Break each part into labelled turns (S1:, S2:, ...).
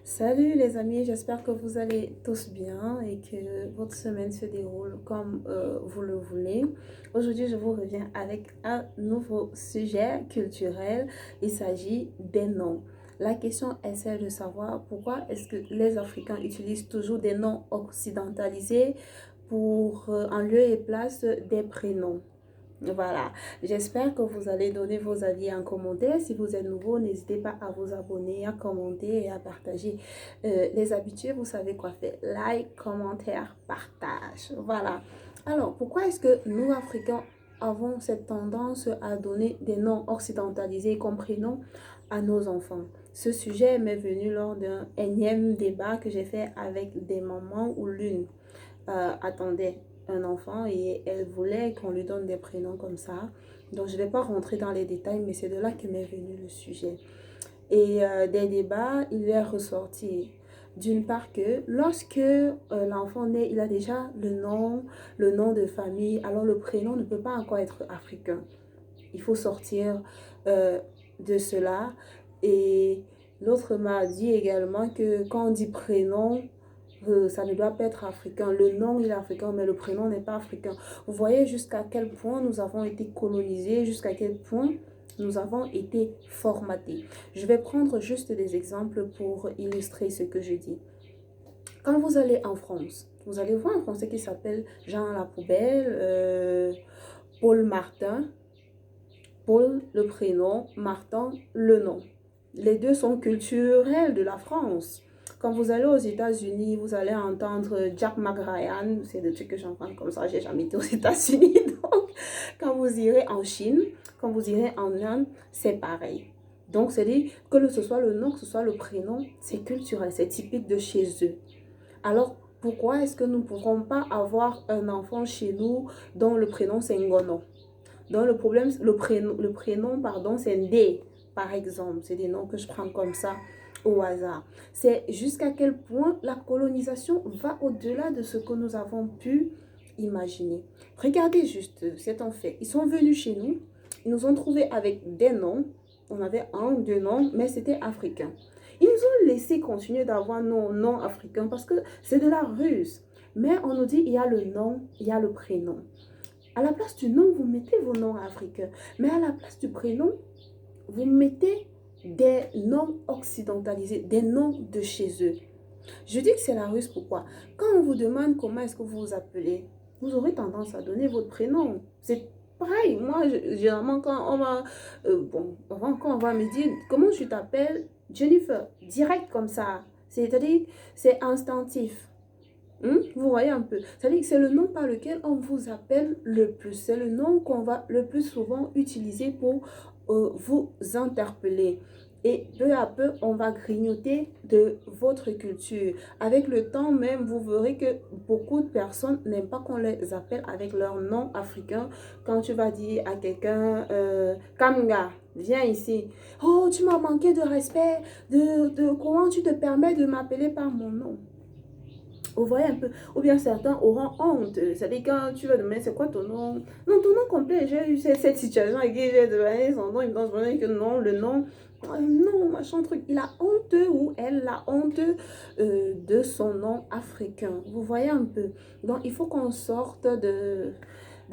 S1: Salut les amis, j'espère que vous allez tous bien et que votre semaine se déroule comme vous le voulez. Aujourd'hui, je vous reviens avec un nouveau sujet culturel. Il s'agit des noms. La question est celle de savoir pourquoi est-ce que les Africains utilisent toujours des noms occidentalisés pour en lieu et place des prénoms. Voilà, j'espère que vous allez donner vos avis en commentaire. Si vous êtes nouveau, n'hésitez pas à vous abonner, à commenter et à partager. Les habitués, vous savez quoi faire. Like, commentaire, partage. Voilà. Alors, pourquoi est-ce que nous, Africains, avons cette tendance à donner des noms occidentalisés comme prénoms à nos enfants? Ce sujet m'est venu lors d'un énième débat que j'ai fait avec des mamans où l'une attendait un enfant et elle voulait qu'on lui donne des prénoms comme ça. Donc, je ne vais pas rentrer dans les détails, mais c'est de là que m'est venu le sujet. Et des débats, il est ressorti d'une part que lorsque l'enfant naît, il a déjà le nom de famille. Alors, le prénom ne peut pas encore être africain. Il faut sortir euh, de cela. Et l'autre m'a dit également que quand on dit prénom, ça ne doit pas être africain. Le nom il est africain, mais le prénom n'est pas africain. Vous voyez jusqu'à quel point nous avons été colonisés, jusqu'à quel point nous avons été formatés. Je vais prendre juste des exemples pour illustrer ce que je dis. Quand vous allez en France, vous allez voir un Français qui s'appelle Jean La Poubelle, Paul Martin. Paul, le prénom, Martin, le nom. Les deux sont culturels de la France. Quand vous allez aux États-Unis, vous allez entendre Jack McRyan. C'est des trucs que j'entends comme ça. J'ai jamais été aux États-Unis. Donc, quand vous irez en Chine, quand vous irez en Inde, c'est pareil. Donc, c'est dit que ce soit le nom, que ce soit le prénom, c'est culturel, c'est typique de chez eux. Alors, pourquoi est-ce que nous ne pourrons pas avoir un enfant chez nous dont le prénom c'est Ngono? Donc, le prénom, pardon, c'est Ndé, par exemple. C'est des noms que je prends comme ça au hasard. C'est jusqu'à quel point la colonisation va au-delà de ce que nous avons pu imaginer. Regardez juste, c'est un fait. Ils sont venus chez nous, ils nous ont trouvés avec des noms. On avait un, deux noms, mais c'était africain. Ils nous ont laissé continuer d'avoir nos noms africains parce que c'est de la ruse. Mais on nous dit, il y a le nom, il y a le prénom. À la place du nom, vous mettez vos noms africains. Mais à la place du prénom, vous mettez des noms occidentalisés, des noms de chez eux. Je dis que c'est la ruse, pourquoi? Quand on vous demande comment est-ce que vous vous appelez, vous aurez tendance à donner votre prénom. C'est pareil. Moi, généralement, quand on va, quand on va me dire, comment tu t'appelles? Jennifer. Direct comme ça. C'est-à-dire, c'est instinctif. Vous voyez un peu. C'est-à-dire que c'est le nom par lequel on vous appelle le plus. C'est le nom qu'on va le plus souvent utiliser pour vous interpeller. Et peu à peu, on va grignoter de votre culture. Avec le temps même, vous verrez que beaucoup de personnes n'aiment pas qu'on les appelle avec leur nom africain. Quand tu vas dire à quelqu'un, Kamga, viens ici. Oh, tu m'as manqué de respect. Comment tu te permets de m'appeler par mon nom? Vous voyez un peu, ou bien certains auront honte. C'est-à-dire quand tu vas demander c'est quoi ton nom? Non, ton nom complet, j'ai eu cette situation avec qui j'ai demandé son nom, ils m'ont demandé que non, le nom, non, machin truc. Il a honte ou elle a honte de son nom africain. Vous voyez un peu. Donc il faut qu'on sorte de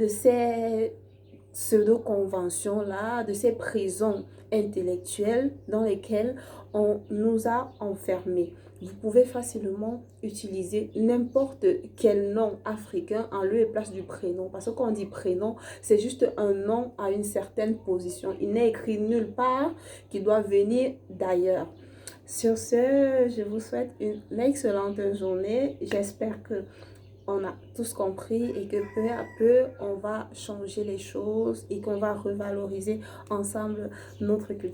S1: ces pseudo-conventions-là, de ces prisons intellectuelles dans lesquelles on nous a enfermés. Vous pouvez facilement utiliser n'importe quel nom africain en lieu et place du prénom. Parce que quand on dit prénom, c'est juste un nom à une certaine position. Il n'est écrit nulle part qu'il doit venir d'ailleurs. Sur ce, je vous souhaite une excellente journée. J'espère que on a tous compris et que peu à peu, on va changer les choses et qu'on va revaloriser ensemble notre culture.